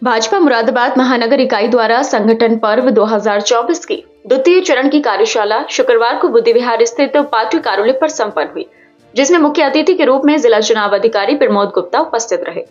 भाजपा मुरादाबाद महानगर इकाई द्वारा संगठन पर्व 2024 की द्वितीय चरण की कार्यशाला शुक्रवार को बुद्धि विहार स्थित पार्टी कार्यालय पर संपन्न हुई, जिसमें मुख्य अतिथि के रूप में जिला चुनाव अधिकारी प्रमोद गुप्ता उपस्थित रहे।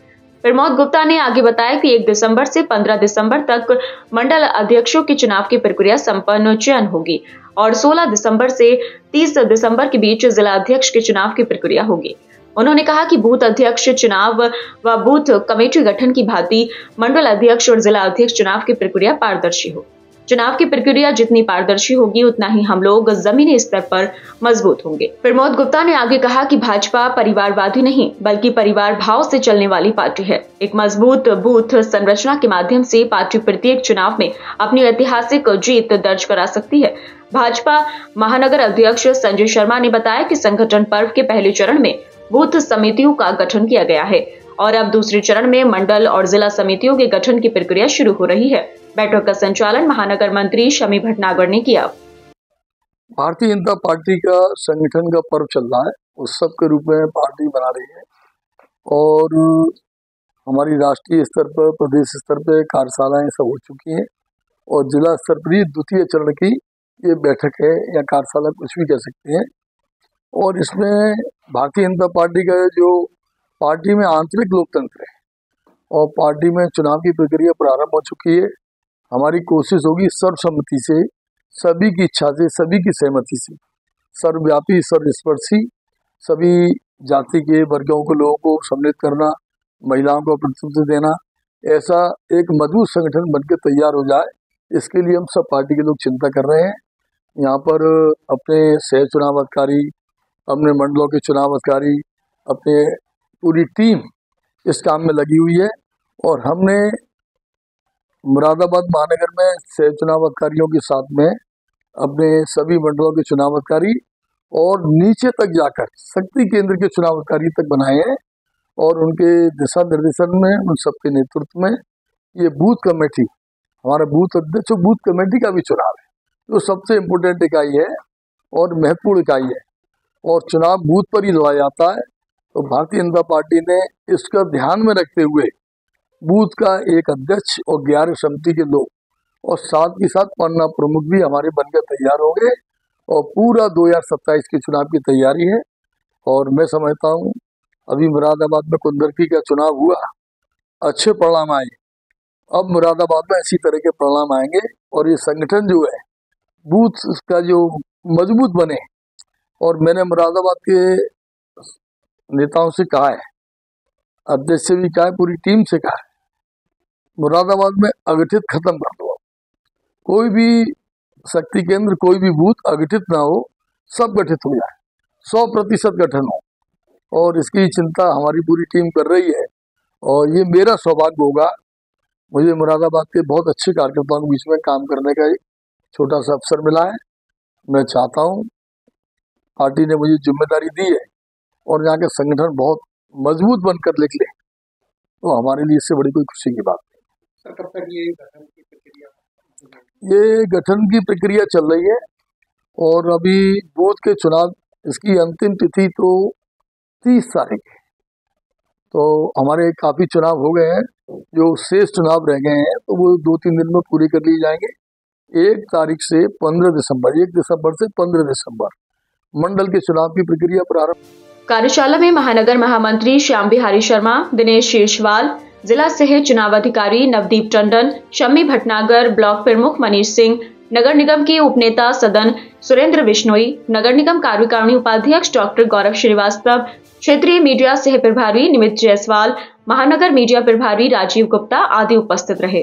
प्रमोद गुप्ता ने आगे बताया कि 1 दिसंबर से 15 दिसंबर तक मंडल अध्यक्षों के चुनाव की प्रक्रिया संपन्न चयन होगी और 16 दिसंबर से 30 दिसंबर के बीच जिला अध्यक्ष के चुनाव की प्रक्रिया होगी। उन्होंने कहा कि बूथ अध्यक्ष चुनाव व बूथ कमेटी गठन की भांति मंडल अध्यक्ष और जिला अध्यक्ष चुनाव की प्रक्रिया पारदर्शी हो। चुनाव की प्रक्रिया जितनी पारदर्शी होगी उतना ही हम लोग जमीनी स्तर पर मजबूत होंगे। प्रमोद गुप्ता ने आगे कहा कि भाजपा परिवारवादी नहीं बल्कि परिवार भाव से चलने वाली पार्टी है। एक मजबूत बूथ संरचना के माध्यम से पार्टी प्रत्येक चुनाव में अपनी ऐतिहासिक जीत दर्ज करा सकती है। भाजपा महानगर अध्यक्ष संजय शर्मा ने बताया कि संगठन पर्व के पहले चरण में बूथ समितियों का गठन किया गया है और अब दूसरे चरण में मंडल और जिला समितियों के गठन की प्रक्रिया शुरू हो रही है। बैठक का संचालन महानगर मंत्री शमी भटनागर ने किया। भारतीय जनता पार्टी का संगठन का पर्व चल रहा है, उत्सव के रूप में पार्टी बना रही है और हमारी राष्ट्रीय स्तर पर, प्रदेश स्तर पर कार्यशालाएं सब हो चुकी हैं और जिला स्तर पर द्वितीय चरण की ये बैठक है या कार्यशाला कुछ भी कह सकते हैं। और इसमें भारतीय जनता पार्टी का जो पार्टी में आंतरिक लोकतंत्र है और पार्टी में चुनाव की प्रक्रिया प्रारंभ हो चुकी है। हमारी कोशिश होगी सर्वसम्मति से, सभी की इच्छा से, सभी की सहमति से, सर्वव्यापी, सर्वस्पर्शी, सभी जाति के वर्गों को, लोगों को सम्मिलित करना, महिलाओं को प्रतिनिधित्व देना, ऐसा एक मजबूत संगठन बनकर तैयार हो जाए, इसके लिए हम सब पार्टी के लोग चिंता कर रहे हैं। यहाँ पर अपने सह चुनाव अधिकारी, अपने मंडलों के चुनाव अधिकारी, अपने पूरी टीम इस काम में लगी हुई है और हमने मुरादाबाद महानगर में सह चुनाव अधिकारियों के साथ में अपने सभी मंडलों के चुनाव अधिकारी और नीचे तक जाकर शक्ति केंद्र के चुनाव अधिकारी तक बनाए हैं और उनके दिशा निर्देशन में, उन सबके नेतृत्व में ये बूथ कमेटी, हमारा बूथ अध्यक्ष और बूथ कमेटी का भी चुनाव है, जो सबसे इम्पोर्टेंट इकाई है और महत्वपूर्ण इकाई है और चुनाव बूथ पर ही लड़ा जाता है। तो भारतीय जनता पार्टी ने इसका ध्यान में रखते हुए बूथ का एक अध्यक्ष और 11 समिति के लोग और साथ ही साथ पन्ना प्रमुख भी हमारे बनकर तैयार हो गए और पूरा 2027 के चुनाव की तैयारी है। और मैं समझता हूँ अभी मुरादाबाद में कुंदरकी का चुनाव हुआ, अच्छे परिणाम आए, अब मुरादाबाद में इसी तरह के परिणाम आएंगे और ये संगठन जो है बूथ का जो मजबूत बने। और मैंने मुरादाबाद के नेताओं से कहा है, अध्यक्ष से भी कहा है, पूरी टीम से कहा है, मुरादाबाद में अगठित खत्म कर दो। कोई भी शक्ति केंद्र, कोई भी बूथ अगठित ना हो, सब गठित हो जाए, 100% गठन हो और इसकी चिंता हमारी पूरी टीम कर रही है। और ये मेरा सौभाग्य होगा, मुझे मुरादाबाद के बहुत अच्छे कार्यकर्ताओं के बीच में काम करने का एक छोटा सा अवसर मिला है। मैं चाहता हूँ, पार्टी ने मुझे जिम्मेदारी दी है और यहाँ के संगठन बहुत मजबूत बनकर निकले तो हमारे लिए इससे बड़ी कोई खुशी की बात नहीं। कब तक ये गठन की प्रक्रिया चल रही है और अभी बूथ के चुनाव, इसकी अंतिम तिथि तो 30 तारीख है। तो हमारे काफ़ी चुनाव हो गए हैं, जो शेष चुनाव रह गए हैं तो वो 2-3 दिन में पूरे कर लिए जाएंगे। 1 तारीख से 15 दिसंबर, 1 दिसंबर से 15 दिसंबर मंडल के चुनाव की प्रक्रिया प्रारंभ। कार्यशाला में महानगर महामंत्री श्याम बिहारी शर्मा, दिनेश शीर्षवाल, जिला सह चुनाव अधिकारी नवदीप टंडन, शम्मी भटनागर, ब्लॉक प्रमुख मनीष सिंह, नगर निगम के उपनेता सदन सुरेंद्र बिश्नोई, नगर निगम कार्यकारिणी उपाध्यक्ष डॉक्टर गौरव श्रीवास्तव, क्षेत्रीय मीडिया सह प्रभारी निमित जायसवाल, महानगर मीडिया प्रभारी राजीव गुप्ता आदि उपस्थित रहे।